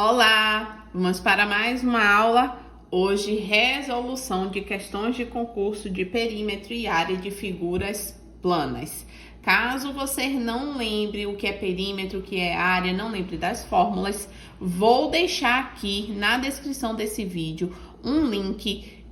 Olá, vamos para mais uma aula. Hoje, resolução de questões de concurso de perímetro e área de figuras planas. Caso você não lembre o que é perímetro, o que é área, não lembre das fórmulas, vou deixar aqui na descrição desse vídeo um link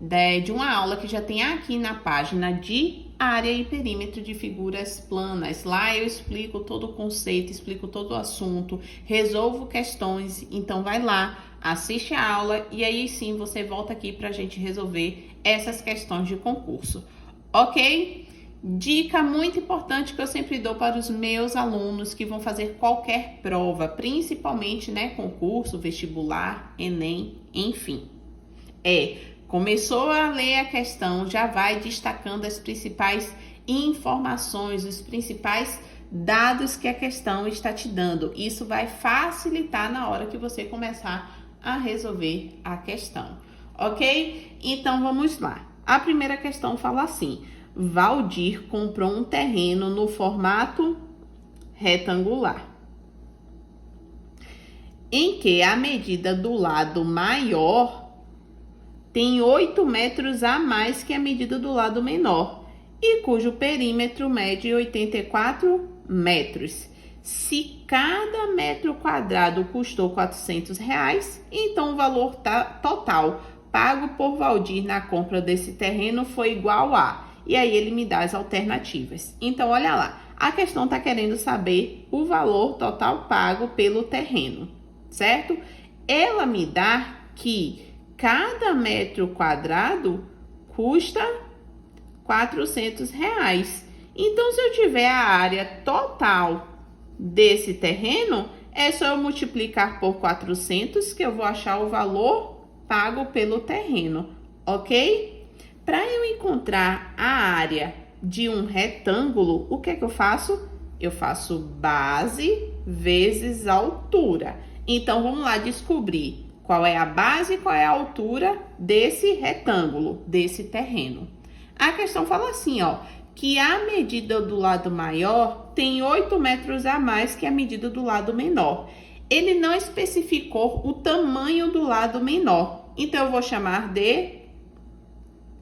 de uma aula que já tem aqui na página de área e perímetro de figuras planas. Lá eu explico todo o conceito, explico todo o assunto, resolvo questões. Então vai lá, assiste a aula e aí sim você volta aqui para a gente resolver essas questões de concurso, ok? Dica muito importante que eu sempre dou para os meus alunos que vão fazer qualquer prova, principalmente, concurso, vestibular, Enem, enfim. Começou a ler a questão, já vai destacando as principais informações, os principais dados que a questão está te dando. Isso vai facilitar na hora que você começar a resolver a questão, ok? Então, vamos lá. A primeira questão fala assim: Valdir comprou um terreno no formato retangular, em que a medida do lado maior tem 8 metros a mais que a medida do lado menor e cujo perímetro mede 84 metros. Se cada metro quadrado custou R$400, então o valor total pago por Valdir na compra desse terreno foi igual a... E aí ele me dá as alternativas. Então, olha lá, a questão está querendo saber o valor total pago pelo terreno, certo? Ela me dá que cada metro quadrado custa R$400. Então, se eu tiver a área total desse terreno, é só eu multiplicar por 400 que eu vou achar o valor pago pelo terreno, ok? Para eu encontrar a área de um retângulo, o que é que eu faço? Eu faço base vezes altura. Então, vamos lá descobrir qual é a base e qual é a altura desse retângulo, desse terreno. A questão fala assim, que a medida do lado maior tem 8 metros a mais que a medida do lado menor. Ele não especificou o tamanho do lado menor, então eu vou chamar de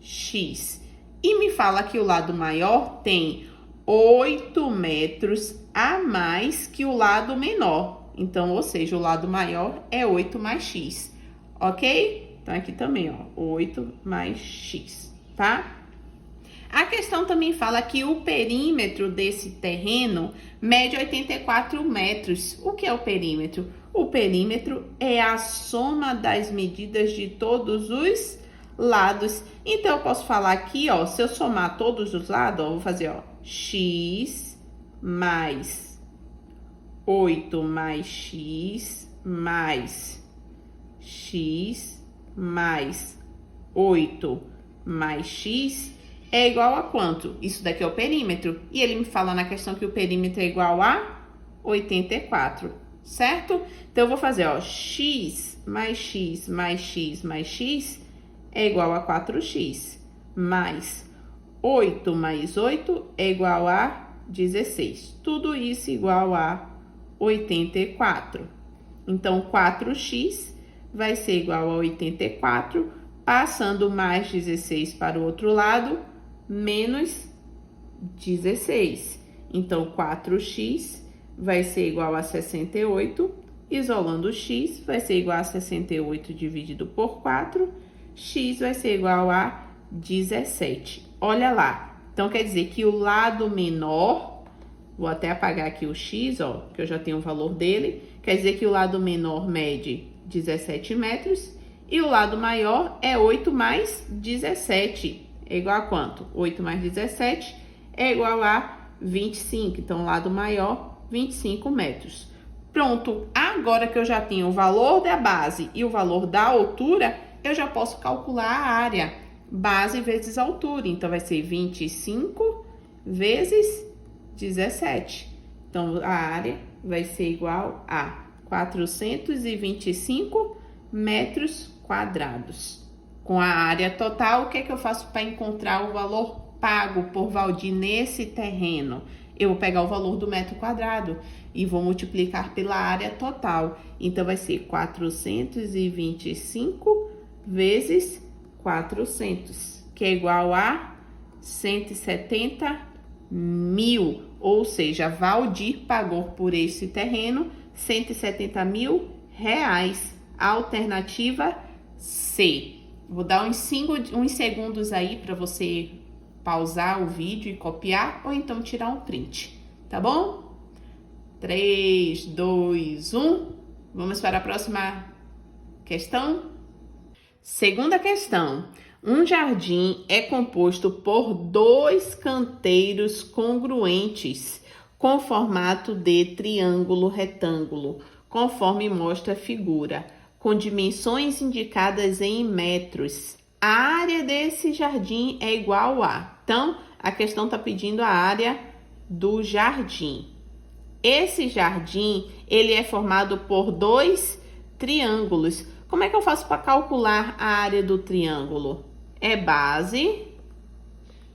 X. E me fala que o lado maior tem 8 metros a mais que o lado menor. Então, ou seja, o lado maior é 8 mais X, ok? Então, aqui também, 8 mais X, tá? A questão também fala que o perímetro desse terreno mede 84 metros. O que é o perímetro? O perímetro é a soma das medidas de todos os lados. Então, eu posso falar aqui, se eu somar todos os lados, eu vou fazer, X mais 8 mais X mais X mais 8 mais X é igual a quanto? Isso daqui é o perímetro. E ele me fala na questão que o perímetro é igual a 84, certo? Então, eu vou fazer, X mais X mais X mais X é igual a 4X. Mais 8 mais 8 é igual a 16. Tudo isso igual a 84. Então, 4x vai ser igual a 84, passando mais 16 para o outro lado, menos 16. Então, 4x vai ser igual a 68, isolando x, vai ser igual a 68 dividido por 4, x vai ser igual a 17. Olha lá, então quer dizer que o lado menor... Vou até apagar aqui o x, que eu já tenho o valor dele. Quer dizer que o lado menor mede 17 metros e o lado maior é 8 mais 17. É igual a quanto? 8 mais 17 é igual a 25. Então, o lado maior, 25 metros. Pronto, agora que eu já tenho o valor da base e o valor da altura, eu já posso calcular a área. Base vezes altura. Então, vai ser 25 vezes 17. Então, a área vai ser igual a 425 metros quadrados. Com a área total, o que é que eu faço para encontrar o valor pago por Valdir nesse terreno? Eu vou pegar o valor do metro quadrado e vou multiplicar pela área total. Então, vai ser 425 vezes 400, que é igual a 170 mil. Ou seja, Valdir pagou por esse terreno 170 mil reais. Alternativa C. Vou dar uns segundos aí para você pausar o vídeo e copiar, ou então tirar um print, tá bom? 3, 2, 1. Vamos para a próxima questão. Segunda questão. Um jardim é composto por 2 canteiros congruentes com formato de triângulo retângulo, conforme mostra a figura, com dimensões indicadas em metros. A área desse jardim é igual a... Então, a questão está pedindo a área do jardim. Esse jardim, ele é formado por 2 triângulos. Como é que eu faço para calcular a área do triângulo? É base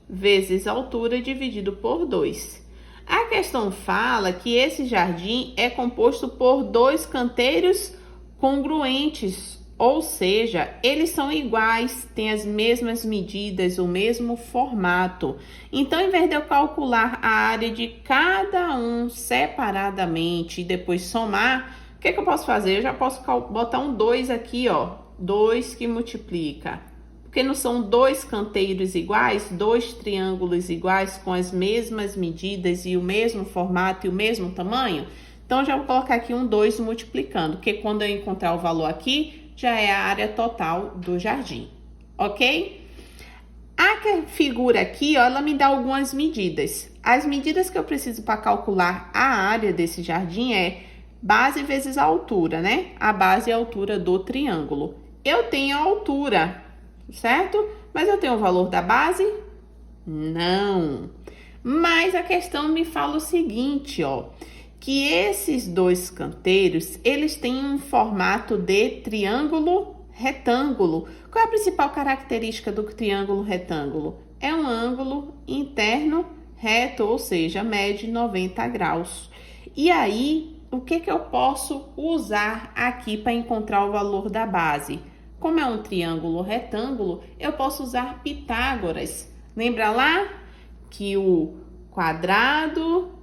vezes altura dividido por 2. A questão fala que esse jardim é composto por 2 canteiros congruentes, ou seja, eles são iguais, têm as mesmas medidas, o mesmo formato. Então, em vez de eu calcular a área de cada um separadamente e depois somar, o que eu posso fazer? Eu já posso botar um 2 aqui, ó, 2 que multiplica. Porque não são 2 canteiros iguais, 2 triângulos iguais com as mesmas medidas e o mesmo formato e o mesmo tamanho? Então, já vou colocar aqui um 2 multiplicando, porque quando eu encontrar o valor aqui, já é a área total do jardim, ok? A figura aqui, ó, ela me dá algumas medidas. As medidas que eu preciso para calcular a área desse jardim é base vezes a altura, né? A base é a altura do triângulo. Eu tenho a altura, certo? Mas eu tenho o valor da base? Não. Mas a questão me fala o seguinte, ó, que esses 2 canteiros, eles têm um formato de triângulo retângulo. Qual é a principal característica do triângulo retângulo? É um ângulo interno reto, ou seja, mede 90 graus. E aí, o que eu posso usar aqui para encontrar o valor da base? Como é um triângulo retângulo, eu posso usar Pitágoras. Lembra lá que o quadrado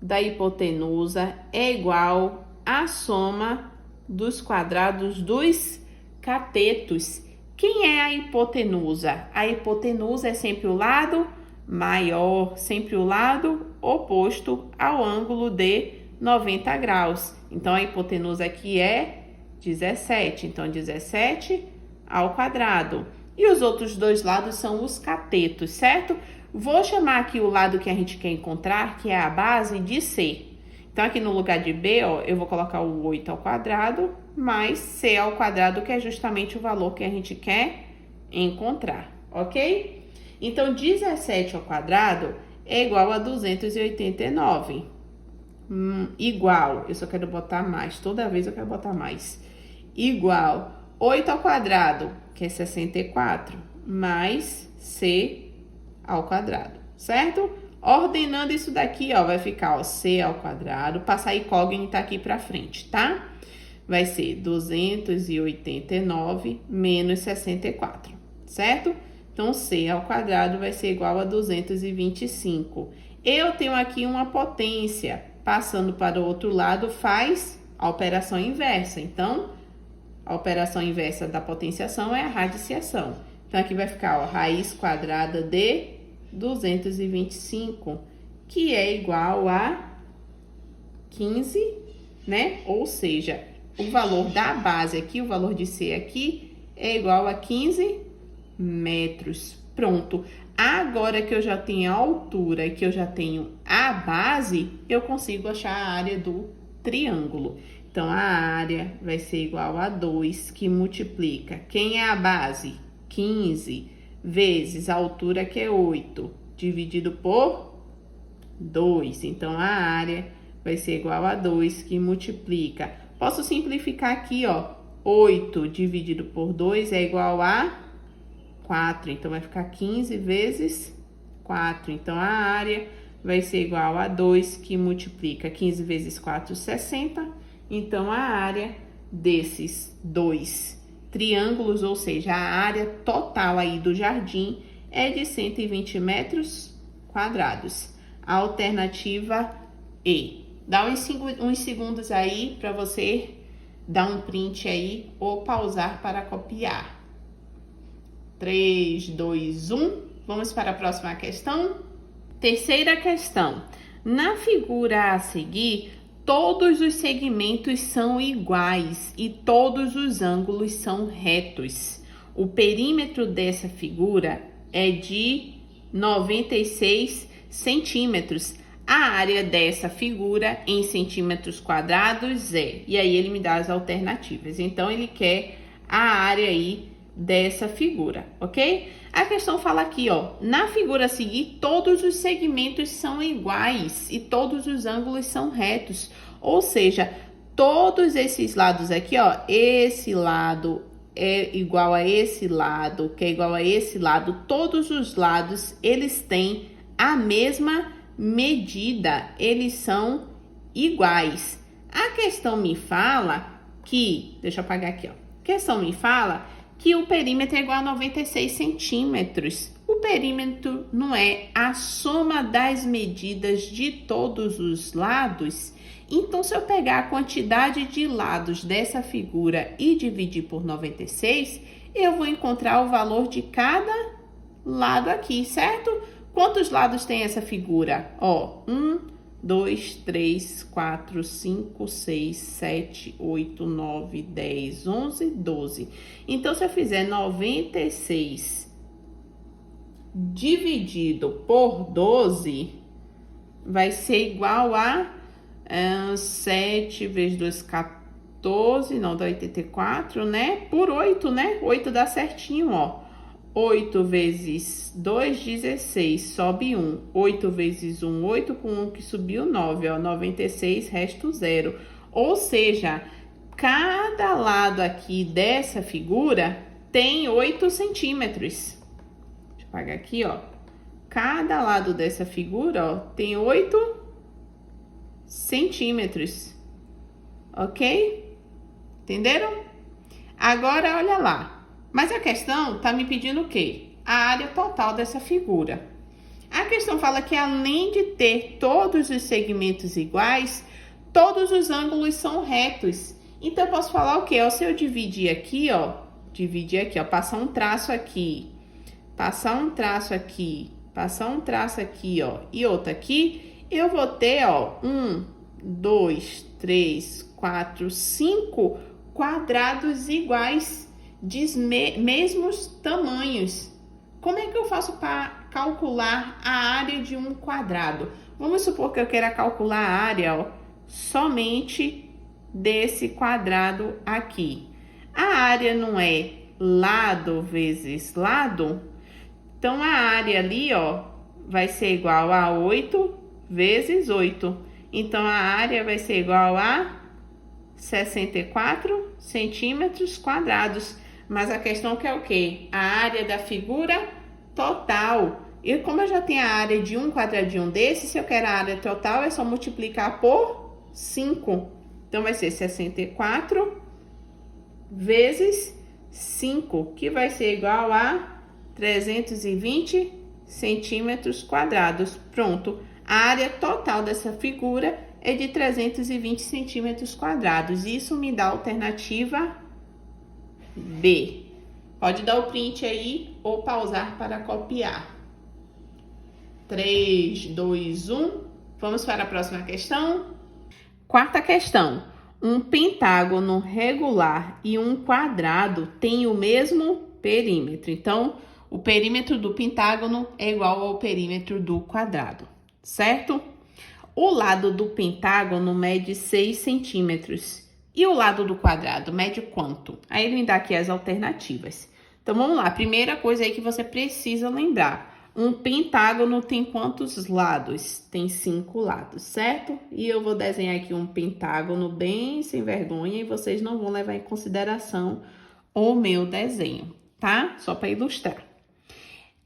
da hipotenusa é igual à soma dos quadrados dos catetos. Quem é a hipotenusa? A hipotenusa é sempre o lado maior, sempre o lado oposto ao ângulo de 90 graus. Então, a hipotenusa aqui é 17. Então, 17 ao quadrado. E os outros 2 lados são os catetos, certo? Vou chamar aqui o lado que a gente quer encontrar, que é a base, de C. Então, aqui no lugar de B, ó, eu vou colocar o 8 ao quadrado mais C ao quadrado, que é justamente o valor que a gente quer encontrar, ok? Então, 17 ao quadrado é igual a 289. Igual, eu só quero botar mais, toda vez eu quero botar mais. Igual 8 ao quadrado, que é 64, mais C ao quadrado, certo? Ordenando isso daqui, ó, vai ficar, ó, C ao quadrado, passar incógnita aqui pra frente, tá? Vai ser 289 menos 64, certo? Então, C ao quadrado vai ser igual a 225. Eu tenho aqui uma potência, passando para o outro lado faz a operação inversa. Então, a operação inversa da potenciação é a radiciação. Então, aqui vai ficar, ó, raiz quadrada de 225, que é igual a 15, né? Ou seja, o valor da base aqui, o valor de C aqui, é igual a 15 metros. Pronto. Agora que eu já tenho a altura e que eu já tenho a base, eu consigo achar a área do triângulo. Então, a área vai ser igual a 2, que multiplica. Quem é a base? 15 vezes a altura, que é 8, dividido por 2. Então, a área vai ser igual a 2, que multiplica. Posso simplificar aqui, ó. 8 dividido por 2 é igual a 4. Então, vai ficar 15 vezes 4. Então, a área vai ser igual a 2, que multiplica 15 vezes 4, 60. Então, a área desses dois triângulos, ou seja, a área total aí do jardim é de 120 metros quadrados. A alternativa E. Dá uns segundos aí para você dar um print aí ou pausar para copiar. 3, 2, 1. Vamos para a próxima questão. Terceira questão. Na figura a seguir, todos os segmentos são iguais e todos os ângulos são retos. O perímetro dessa figura é de 96 centímetros. A área dessa figura em centímetros quadrados é... E aí ele me dá as alternativas. Então, ele quer a área aí dessa figura, ok? A questão fala aqui, ó, na figura a seguir, todos os segmentos são iguais e todos os ângulos são retos. Ou seja, todos esses lados aqui, ó, esse lado é igual a esse lado, que é igual a esse lado, todos os lados, eles têm a mesma medida, eles são iguais. A questão me fala que, deixa eu apagar aqui, ó. A questão me fala que o perímetro é igual a 96 centímetros. O perímetro não é a soma das medidas de todos os lados? Então, se eu pegar a quantidade de lados dessa figura e dividir por 96, eu vou encontrar o valor de cada lado aqui, certo? Quantos lados tem essa figura? Ó, 1, 2, 3, 4, 5, 6, 7, 8, 9, 10, 11, 12. Então, se eu fizer 96 dividido por 12, vai ser igual a 7 vezes 2, 14, não, dá 84, né? Por 8, né? 8 dá certinho, ó. 8 vezes 2, 16, sobe 1. 8 vezes 1, 8, com 1 que subiu, 9, ó. 96, resto 0. Ou seja, cada lado aqui dessa figura tem 8 centímetros. Deixa eu apagar aqui, ó. Cada lado dessa figura, ó, tem 8 centímetros. Ok? Entenderam? Agora, olha lá. Mas a questão tá me pedindo o quê? A área total dessa figura. A questão fala que além de ter todos os segmentos iguais, todos os ângulos são retos. Então, eu posso falar o quê? Se eu dividir aqui, ó, passar um traço aqui, passar um traço aqui, passar um traço aqui, ó, e outro aqui, eu vou ter, ó, 1, 2, 3, 4, 5 quadrados iguais, de mesmos tamanhos. Como é que eu faço para calcular a área de um quadrado? Vamos supor que eu queira calcular a área, ó, somente desse quadrado aqui. A área não é lado vezes lado? Então, a área ali, ó, vai ser igual a 8 vezes 8. Então, a área vai ser igual a 64 centímetros quadrados. Mas a questão que é o quê? A área da figura total. E como eu já tenho a área de um quadradinho desse, se eu quero a área total, é só multiplicar por 5. Então, vai ser 64 vezes 5, que vai ser igual a 320 centímetros quadrados. Pronto. A área total dessa figura é de 320 centímetros quadrados. Isso me dá a alternativa B. Pode dar o print aí ou pausar para copiar. 3, 2, 1. Vamos para a próxima questão. Quarta questão. Um pentágono regular e um quadrado têm o mesmo perímetro. Então, o perímetro do pentágono é igual ao perímetro do quadrado, certo? O lado do pentágono mede 6 centímetros. E o lado do quadrado mede quanto? Aí ele me dá aqui as alternativas. Então, vamos lá. Primeira coisa aí que você precisa lembrar. Um pentágono tem quantos lados? Tem 5 lados, certo? E eu vou desenhar aqui um pentágono bem sem vergonha e vocês não vão levar em consideração o meu desenho, tá? Só para ilustrar.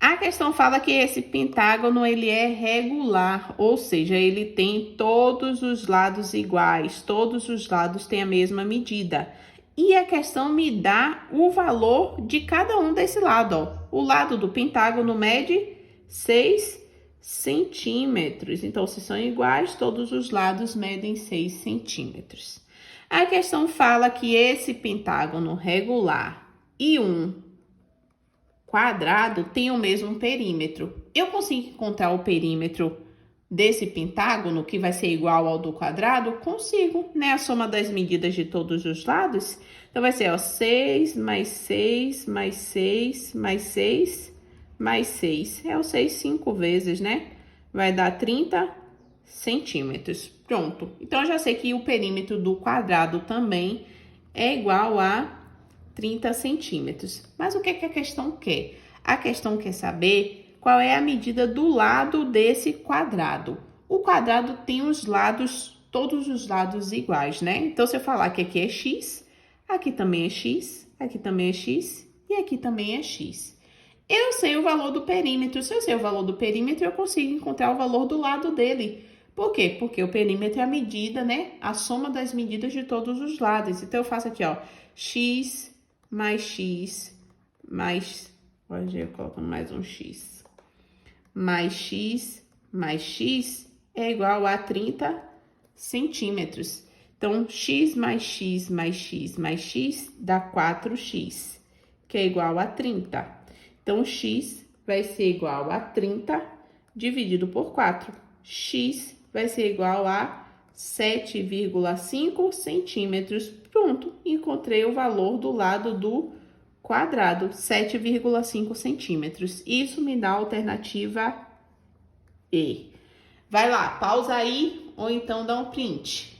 A questão fala que esse pentágono ele é regular, ou seja, ele tem todos os lados iguais, todos os lados têm a mesma medida. E a questão me dá o valor de cada um desse lado, ó. O lado do pentágono mede 6 centímetros. Então, se são iguais, todos os lados medem 6 centímetros. A questão fala que esse pentágono regular e um quadrado tem o mesmo perímetro. Eu consigo encontrar o perímetro desse pentágono, que vai ser igual ao do quadrado? Consigo, né? A soma das medidas de todos os lados. Então, vai ser, ó, 6 mais 6 mais 6 mais 6 mais 6. É o 6 5 vezes, né? Vai dar 30 centímetros. Pronto. Então, eu já sei que o perímetro do quadrado também é igual a 30 centímetros. Mas o que que a questão quer? A questão quer saber qual é a medida do lado desse quadrado. O quadrado tem os lados, todos os lados iguais, né? Então, se eu falar que aqui é x, aqui também é x, aqui também é x e aqui também é x. Eu sei o valor do perímetro. Se eu sei o valor do perímetro, eu consigo encontrar o valor do lado dele. Por quê? Porque o perímetro é a medida, né? A soma das medidas de todos os lados. Então, eu faço aqui, ó, x mais, hoje eu coloco mais um x, mais x é igual a 30 centímetros. Então, x mais x mais x mais x dá 4x, que é igual a 30. Então, x vai ser igual a 30 dividido por 4. X vai ser igual a 7,5 centímetros. Pronto, encontrei o valor do lado do quadrado, 7,5 centímetros. Isso me dá a alternativa E. Vai lá, pausa aí ou então dá um print.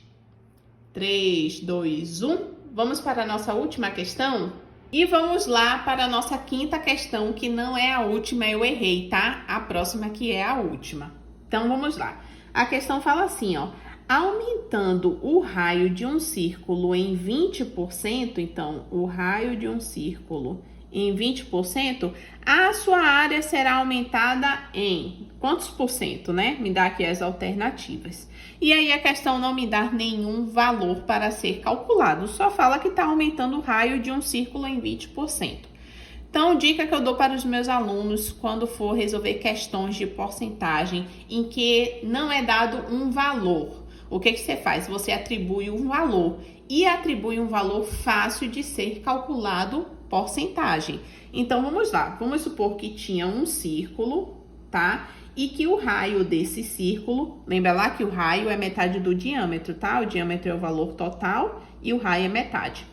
3, 2, 1. Vamos para a nossa última questão? E vamos lá para a nossa quinta questão, que não é a última, eu errei, tá? A próxima que é a última. Então, vamos lá. A questão fala assim, ó. Aumentando o raio de um círculo em 20%, então, o raio de um círculo em 20%, a sua área será aumentada em quantos por cento, né? Me dá aqui as alternativas. E aí, a questão não me dá nenhum valor para ser calculado, só fala que está aumentando o raio de um círculo em 20%. Então, dica que eu dou para os meus alunos quando for resolver questões de porcentagem em que não é dado um valor. O que você faz? Você atribui um valor e atribui um valor fácil de ser calculado porcentagem. Então, vamos lá. Vamos supor que tinha um círculo, tá? E que o raio desse círculo, lembra lá que o raio é metade do diâmetro, tá? O diâmetro é o valor total e o raio é metade.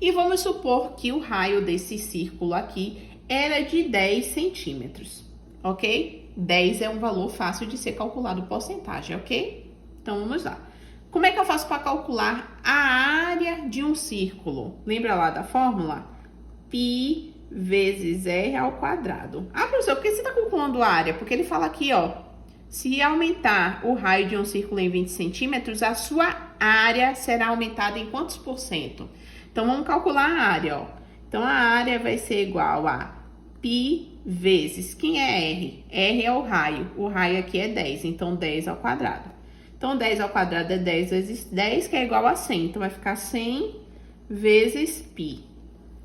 E vamos supor que o raio desse círculo aqui era de 10 centímetros, ok? 10 é um valor fácil de ser calculado porcentagem, ok? Então, vamos lá. Como é que eu faço para calcular a área de um círculo? Lembra lá da fórmula? Π vezes R ao quadrado. Ah, professor, por que você está calculando a área? Porque ele fala aqui, ó, se aumentar o raio de um círculo em 20 centímetros, a sua área será aumentada em quantos por cento? Então, vamos calcular a área, ó. Então, a área vai ser igual a π vezes, quem é R? R é o raio aqui é 10, então 10 ao quadrado. Então, 10 ao quadrado é 10 vezes 10, que é igual a 100. Então, vai ficar 100 vezes π,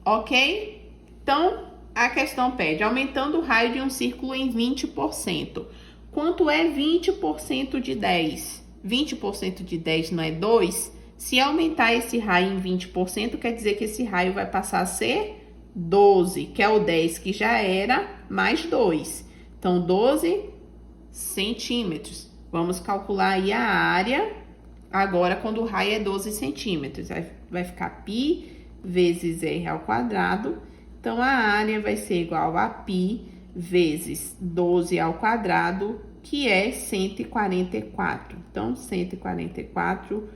ok? Então, a questão pede, aumentando o raio de um círculo em 20%. Quanto é 20% de 10? 20% de 10 não é 2? Se aumentar esse raio em 20%, quer dizer que esse raio vai passar a ser 12, que é o 10 que já era, mais 2. Então, 12 centímetros. Vamos calcular aí a área, agora quando o raio é 12 centímetros. Vai ficar π vezes R ao quadrado. Então, a área vai ser igual a π vezes 12 ao quadrado, que é 144. Então, 144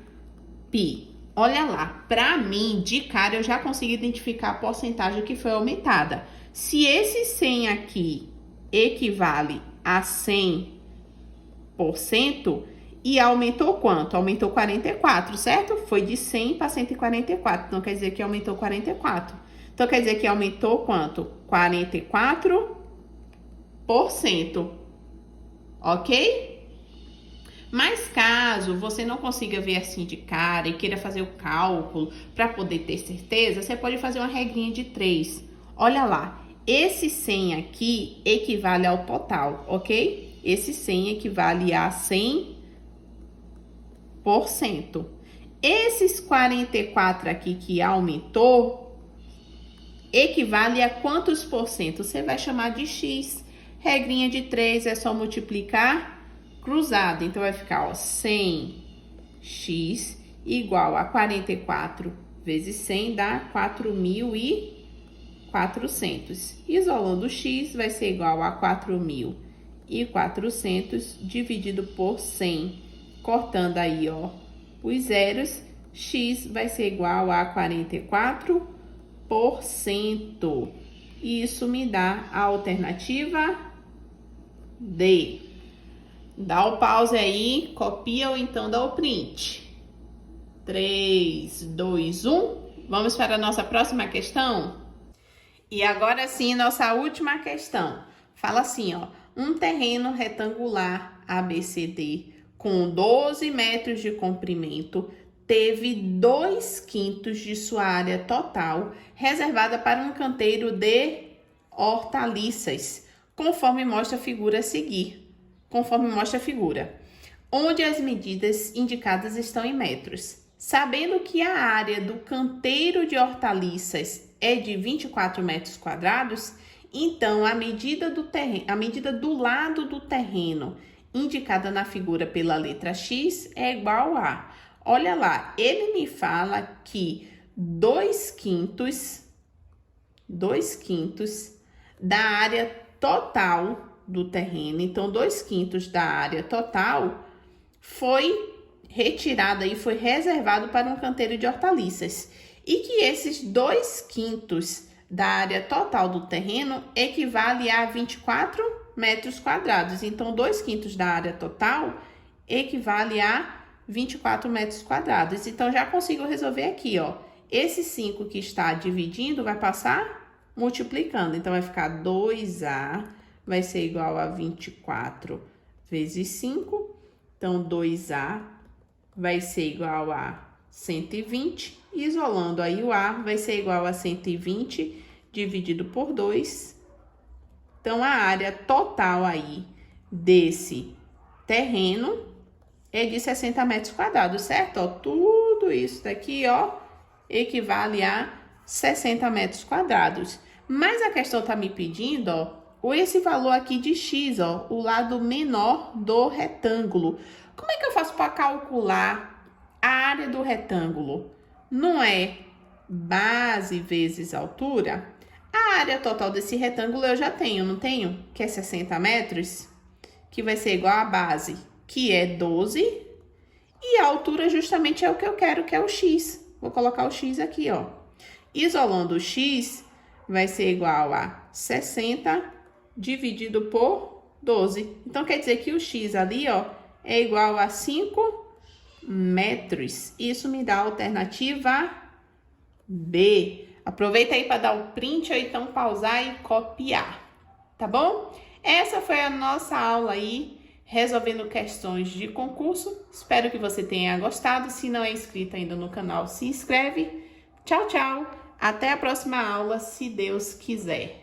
π. Olha lá, para mim, de cara, eu já consegui identificar a porcentagem que foi aumentada. Se esse 100 aqui equivale a 100%, e aumentou quanto? Aumentou 44, certo? Foi de 100 para 144, então quer dizer que aumentou 44. Então, quer dizer que aumentou quanto? 44 ok? Mas caso você não consiga ver assim de cara e queira fazer o cálculo para poder ter certeza, você pode fazer uma regrinha de 3. Olha lá, esse 100 aqui equivale ao total, ok? Esse 100 equivale a 100%. Esses 44 aqui que aumentou, equivale a quantos por cento? Você vai chamar de x. Regrinha de 3 é só multiplicar cruzado. Então, vai ficar, ó, 100x igual a 44 vezes 100 dá 4.400. Isolando o x, vai ser igual a 4.400 dividido por 100. Cortando aí, ó, os zeros, x vai ser igual a 44%. Isso me dá a alternativa D. Dá o pause aí, copia ou então dá o print. 3, 2, 1. Vamos para a nossa próxima questão? E agora sim, nossa última questão. Fala assim, ó. Um terreno retangular ABCD com 12 metros de comprimento teve 2/5 de sua área total reservada para um canteiro de hortaliças, conforme mostra a figura a seguir. Onde as medidas indicadas estão em metros. Sabendo que a área do canteiro de hortaliças é de 24 metros quadrados, então a medida do lado do terreno indicada na figura pela letra X é igual a... Olha lá, ele me fala que 2/5 da área total do terreno. Então, 2/5 da área total foi retirado e foi reservado para um canteiro de hortaliças. E que esses 2/5 da área total do terreno equivale a 24 metros quadrados. Então, 2/5 da área total equivale a 24 metros quadrados. Então, já consigo resolver aqui, ó. Esse 5 que está dividindo vai passar multiplicando. Então, vai ficar 2A vai ser igual a 24 vezes 5. Então, 2A vai ser igual a 120. Isolando aí o A, vai ser igual a 120 dividido por 2. Então, a área total aí desse terreno é de 60 metros quadrados, certo? Ó, tudo isso daqui, ó, equivale a 60 metros quadrados. Mas a questão tá me pedindo, ó, esse valor aqui de x, ó, o lado menor do retângulo. Como é que eu faço para calcular a área do retângulo? Não é base vezes altura? A área total desse retângulo eu já tenho, não tenho? Que é 60 metros, que vai ser igual a base, que é 12. E a altura justamente é o que eu quero, que é o x. Vou colocar o x aqui, ó. Isolando o x, vai ser igual a 60 dividido por 12. Então, quer dizer que o x ali, ó, é igual a 5 metros. Isso me dá a alternativa B. Aproveita aí para dar o print ou então pausar e copiar, tá bom? Essa foi a nossa aula aí, resolvendo questões de concurso. Espero que você tenha gostado. Se não é inscrito ainda no canal, se inscreve. Tchau, tchau. Até a próxima aula, se Deus quiser.